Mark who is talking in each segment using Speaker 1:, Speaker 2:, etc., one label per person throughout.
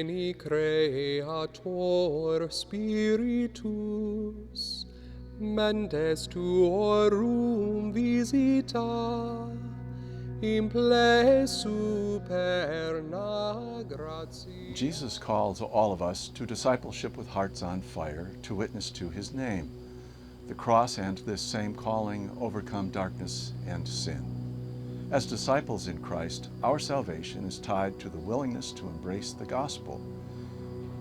Speaker 1: Veni Creator Spiritus, mentes tuorum visita, imple superna gratia.
Speaker 2: Jesus calls all of us to discipleship with hearts on fire, to witness to his name. The cross and this same calling overcome darkness and sin. As disciples in Christ, our salvation is tied to the willingness to embrace the gospel.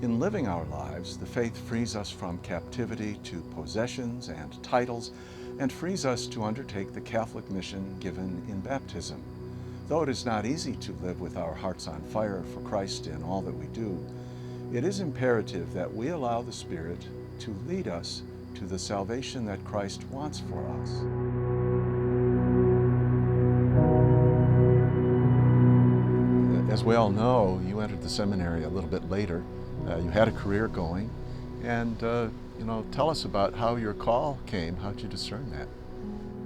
Speaker 2: In living our lives, the faith frees us from captivity to possessions and titles, and frees us to undertake the Catholic mission given in baptism. Though it is not easy to live with our hearts on fire for Christ in all that we do, it is imperative that we allow the Spirit to lead us to the salvation that Christ wants for us. As we all know, you entered the seminary a little bit later. You had a career going, and tell us about how your call came. How'd you discern that?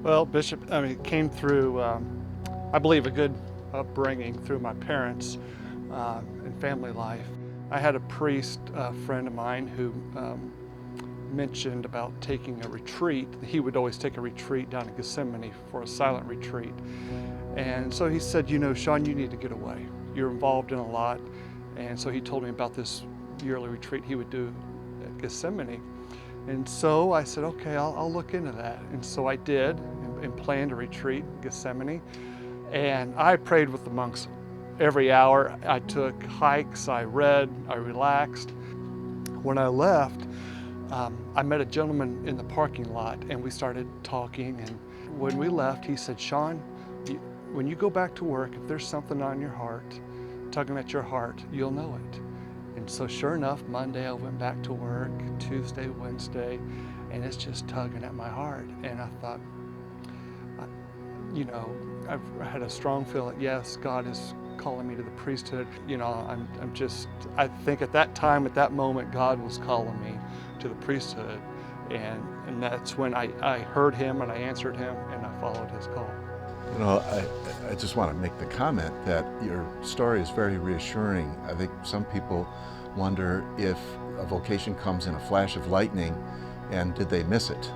Speaker 3: Well, Bishop, it came through, I believe, a good upbringing through my parents and family life. I had a priest friend of mine who mentioned about taking a retreat. He would always take a retreat down in Gethsemane for a silent retreat. And so he said, Sean, you need to get away. You're involved in a lot. And so he told me about this yearly retreat he would do at Gethsemane. And so I said, okay, I'll look into that. And so I did and planned a retreat in Gethsemane. And I prayed with the monks every hour. I took hikes, I read, I relaxed. When I left, I met a gentleman in the parking lot and we started talking. And when we left, he said, Sean, when you go back to work, if there's something on your heart, tugging at your heart, you'll know it. And so sure enough, Monday I went back to work, Tuesday, Wednesday, and it's just tugging at my heart. And I thought, I've had a strong feeling, yes, God is calling me to the priesthood. I think at that time, at that moment, God was calling me to the priesthood. And that's when I heard him and I answered him and I followed his call.
Speaker 2: I just want to make the comment that your story is very reassuring. I think some people wonder if a vocation comes in a flash of lightning and did they miss it?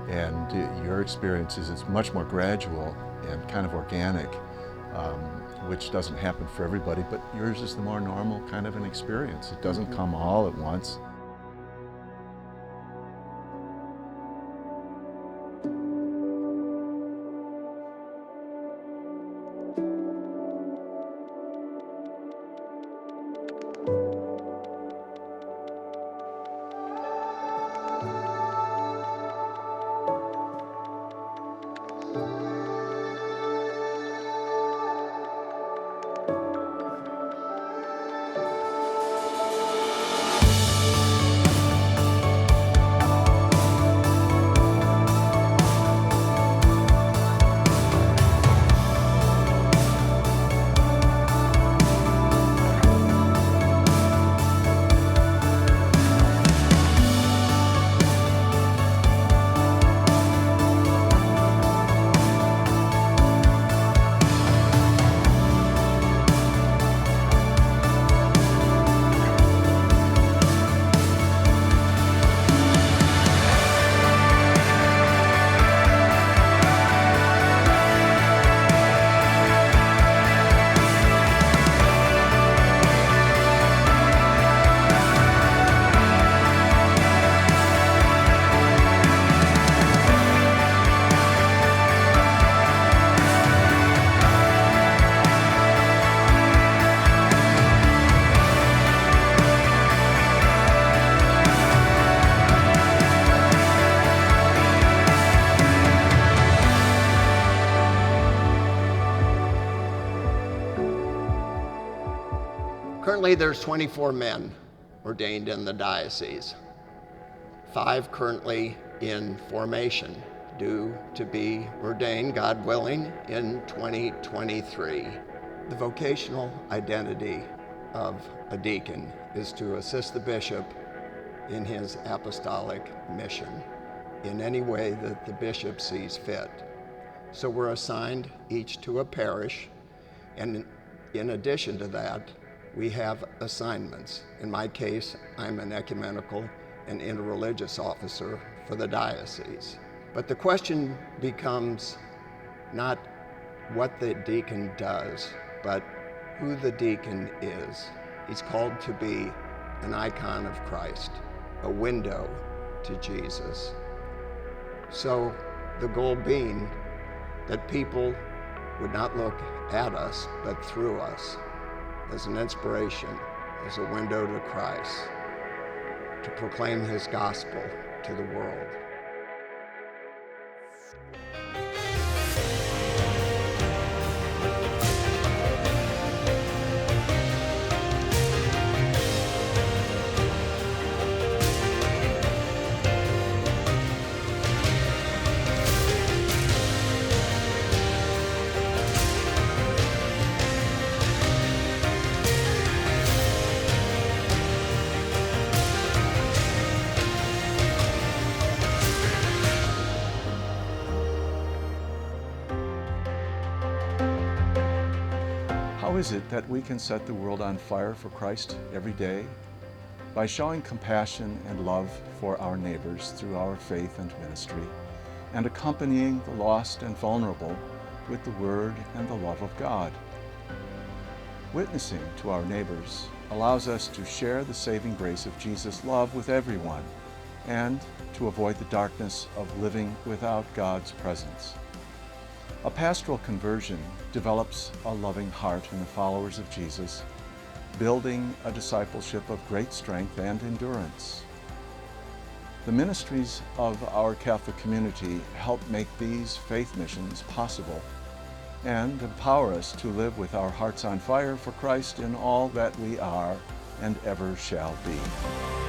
Speaker 2: And your experience is it's much more gradual and kind of organic, which doesn't happen for everybody, but yours is the more normal kind of an experience. It doesn't come all at once.
Speaker 4: Currently, there's 24 men ordained in the diocese. 5 currently in formation, due to be ordained, God willing, in 2023. The vocational identity of a deacon is to assist the bishop in his apostolic mission in any way that the bishop sees fit. So we're assigned each to a parish, and in addition to that, we have assignments. In my case, I'm an ecumenical and interreligious officer for the diocese. But the question becomes not what the deacon does, but who the deacon is. He's called to be an icon of Christ, a window to Jesus. So the goal being that people would not look at us, but through us, as an inspiration, as a window to Christ, to proclaim his gospel to the world.
Speaker 2: How is it that we can set the world on fire for Christ every day? By showing compassion and love for our neighbors through our faith and ministry, and accompanying the lost and vulnerable with the Word and the love of God. Witnessing to our neighbors allows us to share the saving grace of Jesus' love with everyone, and to avoid the darkness of living without God's presence. A pastoral conversion develops a loving heart in the followers of Jesus, building a discipleship of great strength and endurance. The ministries of our Catholic community help make these faith missions possible and empower us to live with our hearts on fire for Christ in all that we are and ever shall be.